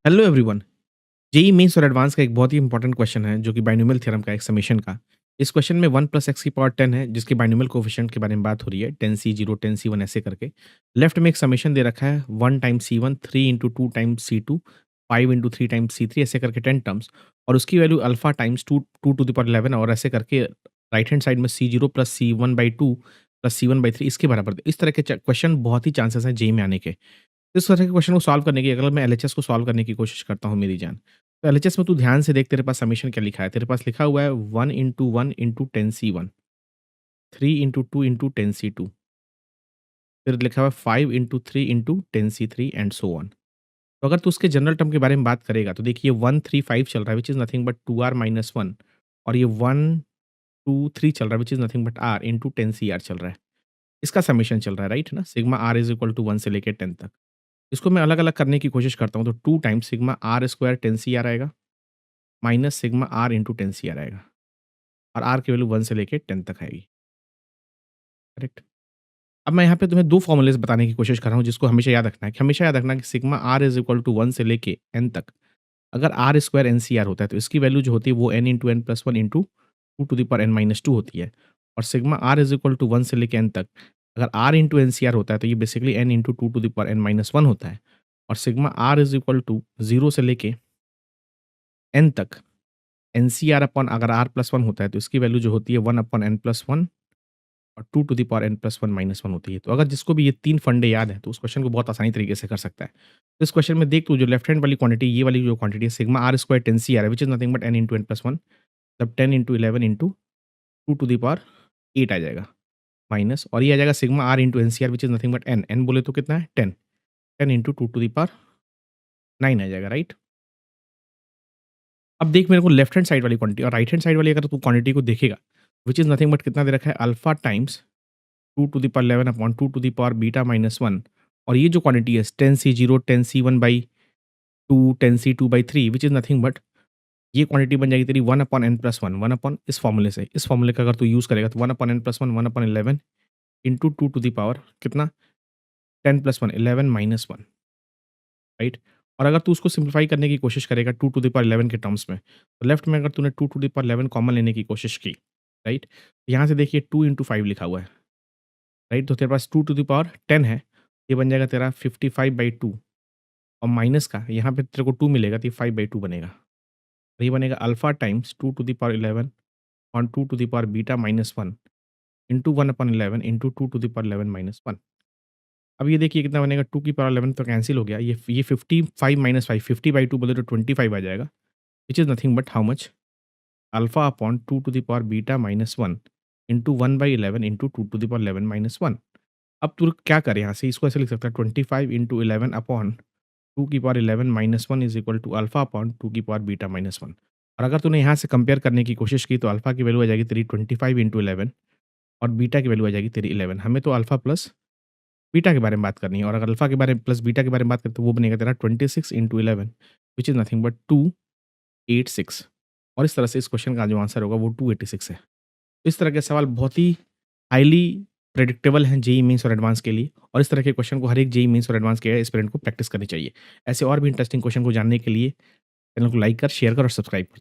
Hello everyone. JEE mains और advance का एक बहुत ही इंपॉर्टेंट क्वेश्चन है जो कि बाइनोमियल थ्योरम का एक समेशन का। इस क्वेश्चन में 1 प्लस एक्स की पावर 10 है जिसके बाइनोमियल कोएफिशिएंट के बारे में बात हो रही है 10c 0 10c1 ऐसे करके। लेफ्ट में एक समेशन दे रखा है 1 times c1 3 into 2 times c2 5 into 3 times c3 ऐसे करके 10 टर्म्स और उसकी value alpha times 2 2 to the power 11 और ऐसे करके राइट हैंड साइड में c0 plus c1/2 plus c1/3 इसके बराबर। इस तरह के क्वेश्चन बहुत ही चांसेस हैं जेईई में आने के। इस तरह के क्वेश्चन को सॉल्व करने की अगर मैं एलएचएस को सॉल्व करने की कोशिश करता हूँ मेरी जान, तो एलएचएस में तू ध्यान से देख तेरे पास समेशन क्या लिखा है। तेरे पास लिखा हुआ है 1 into 1 into 10c1 3 into 2 into 10c2 फिर लिखा हुआ है 5 into 3 into 10c3 and so on. तो अगर तू उसके जनरल टर्म के बारे में बात करेगा तो देखिए 1 3 5 चल रहा है which is nothing but 2r minus 1 और ये 1 2 3 चल रहा है which is nothing but r into 10cr चल रहा है। इसका समेशन चल रहा है राइट ना? Sigma r is equal to 1 से लेके 10 तक। इसको मैं अलग-अलग करने की कोशिश करता हूँ तो 2 times sigma r square 10cr आएगा minus sigma r into 10cr आएगा और r की वैल्यू 1 से लेके 10 तक आएगी, करेक्ट? अब मैं यहाँ पे तुम्हें 2 फ़ॉर्मूलेज़ बताने की कोशिश कर रहा हूँ जिसको हमेशा याद रखना है कि हमेशा याद रखना है कि sigma r is equal to 1 से लेके n तक अगर r स्क्वायर एनसीआर होता है तो इसकी वैल्यू जो होती है वो n into n plus 1 into 2 to the power n minus 2 होती है और sigma r is equal to 1 से लेके n तक अगर r इंटू एनसीआर होता है तो ये basically n into 2 to the power n minus 1 होता है और sigma r is equal to 0 से लेके n तक एनसीआर अपॉन अगर r प्लस 1 होता है तो इसकी वैल्यू जो होती है 1 अपॉन n प्लस 1 और 2 to the power n plus 1 minus 1 होती है। तो अगर जिसको भी ये 3 फंडे याद हैं तो उस क्वेश्चन को बहुत आसानी तरीके से कर सकता है। तो इस क्वेश्चन में देख तू जो लेफ्ट हैंड वाली क्वांटिटी ये वाली जो क्वांटिटी है सिग्मा r स्क्वायर 10cr है which is nothing but n into n plus 1 तब 10 into 11 into 2 to the power 8 आ जाएगा माइनस और ये आ जाएगा sigma r into NCR which is nothing but n, n बोले तो कितना है 10, 10 इंटू 2 टू द पावर 9 आ जाएगा राइट? अब देख मेरे को लेफ्ट हैंड साइड वाली क्वांटिटी और राइट हैंड साइड वाली अगर तू क्वांटिटी को देखेगा व्हिच इज़ नथिंग बट कितना दे रखा है alpha times 2 to the power 11 upon 2 to the power beta minus 1 और ये जो क्वांटिटी है 10c0 10c1/2 10c2/3 which is nothing but ये क्वांटिटी बन जाएगी तेरी 1 अपॉन n प्लस 1 1 अपॉन इस फॉर्मूले से। इस फॉर्मूले का अगर तू यूज़ करेगा तो 1 upon n plus 1 1 upon 11 into 2 to the power कितना 10 प्लस 1 11 माइनस 1 राइट? और अगर तू उसको सिंप्लीफाई करने की कोशिश करेगा 2 टू द पावर 11 के टर्म्स में, तो लेफ्ट में अगर तूने 2 टू द पावर 11 कॉमन लेने की कोशिश की, राइट? यहाँ से देखिए 2 इंटू 5 लिखा हुआ है, राइट? तो तेरे पास 2 टू द पावर 10 है, ये बन जाएगा तेरा 55/2 और माइनस का यहाँ पे तेरे को 2 मिलेगा तो ये 5/2 बनेगा। तो ये बनेगा alpha times 2 to the power 11 on 2 to the power beta minus 1 into 1 upon 11 into 2 to the power 11 minus 1। अब ये देखिए कितना बनेगा 2 की पावर 11 तो कैंसिल हो गया। ये 55 माइनस 5 50/2 बोले तो 25 आ जाएगा which is nothing but how much alpha upon 2 to the power beta minus 1 into 1/11 into 2 to the power 11 minus 1। अब तू क्या कर यहाँ से इसको ऐसे लिख सकता है 25 इंटू 11 अपॉन 2 की power 11 minus 1 is equal to alpha upon 2 की पावर बीटा माइनस 1 और अगर तूने यहाँ से कंपेयर करने की कोशिश की तो अल्फा की वैल्यू आ जाएगी तेरी 25 इंटू 11 और बीटा की वैल्यू आ जाएगी तेरी 11। हमें तो अल्फा प्लस बीटा के बारे में बात करनी है और अगर अल्फा के बारे में प्लस बीटा के बारे में बात करें तो वो बनेगा तेरा 26 into 11 which is nothing but 286 और इस तरह से इस क्वेश्चन का जो आंसर होगा वो 286 है। तो इस तरह के सवाल बहुत ही हाईली प्रेडिक्टेबल हैं जेईई मेंस और एडवांस के लिए और इस तरह के क्वेश्चन को हर एक जेईई मेंस और एडवांस के एस्पिरेंट को प्रैक्टिस करनी चाहिए। ऐसे और भी इंटरेस्टिंग क्वेश्चन को जानने के लिए चैनल को लाइक कर, शेयर कर और सब्सक्राइब कर।